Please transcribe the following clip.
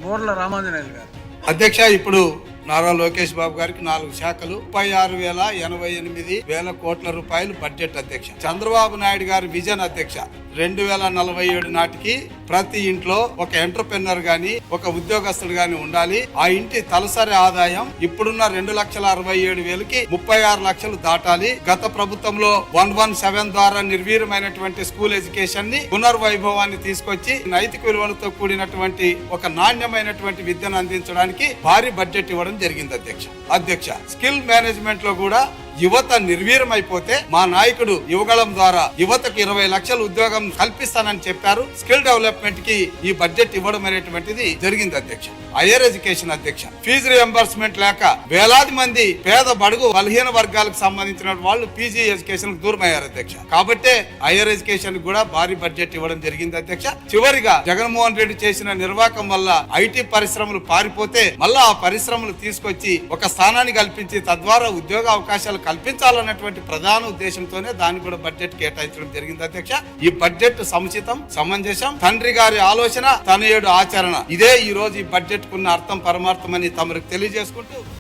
బోర్ల రామాంజనేయులు గారు. అధ్యక్ష, ఇప్పుడు నారా లోకేష్ బాబు గారికి 4 శాఖలు 36,088,000 కోట్ల రూపాయలు బడ్జెట్ అధ్యక్ష. చంద్రబాబు నాయుడు గారి విజన్ అధ్యక్ష, 2047 నాటికి ప్రతి ఇంట్లో ఒక ఎంటర్ప్రెన్యూర్ గాని ఒక ఉద్యోగస్తుడు గాని ఉండాలి. ఆ ఇంటి తలసరి ఆదాయం ఇప్పుడున్న 2,67,000కి 36 లక్షలు దాటాలి. గత ప్రభుత్వంలో 117 ద్వారా నిర్వీర్యమైనటువంటి స్కూల్ ఎడ్యుకేషన్ ని పునర్వైభవాన్ని తీసుకొచ్చి నైతిక విలువలతో కూడినటువంటి ఒక నాణ్యమైనటువంటి విద్యను అందించడానికి భారీ బడ్జెట్ ఇవ్వడం జరిగింది అధ్యక్ష. స్కిల్ మేనేజ్మెంట్ లో కూడా యువత నిర్వీర్యమైపోతే మా నాయకుడు యువగళం ద్వారా యువతకు 20 లక్షల ఉద్యోగం కల్పిస్తానని చెప్పారు. స్కిల్ డెవలప్మెంట్ కి ఈ బడ్జెట్ ఇవ్వడం అనేటువంటిది జరిగింది అధ్యక్ష. హైయర్ ఎడ్యుకేషన్ అధ్యక్ష, ఫీజు రియంబర్స్మెంట్ లేక వేలాది మంది పేద బడుగు బలహీన వర్గాలకు సంబంధించిన వాళ్ళు పీజీ ఎడ్యుకేషన్ దూరం అయ్యారు అధ్యక్ష. కాబట్టే హైయర్ ఎడ్యుకేషన్ కూడా భారీ బడ్జెట్ ఇవ్వడం జరిగింది అధ్యక్ష. చివరిగా జగన్మోహన్ రెడ్డి చేసిన నిర్వాహకం వల్ల ఐటీ పరిశ్రమలు పారిపోతే మళ్ళా ఆ పరిశ్రమలు తీసుకొచ్చి ఒక స్థానాన్ని కల్పించి తద్వారా ఉద్యోగ అవకాశాలు కల్పించాలన్నటువంటి ప్రధాన ఉద్దేశంతోనే దాన్ని కూడా బడ్జెట్ కేటాయించడం జరిగింది అధ్యక్ష. ఈ బడ్జెట్ సముచితం, సమంజసం, తండ్రి గారి ఆలోచన, తనయుడు ఆచరణ, ఇదే ఈ రోజు ఈ బడ్జెట్ కున్న అర్థం పరమార్థం అని తమకు తెలియజేసుకుంటూ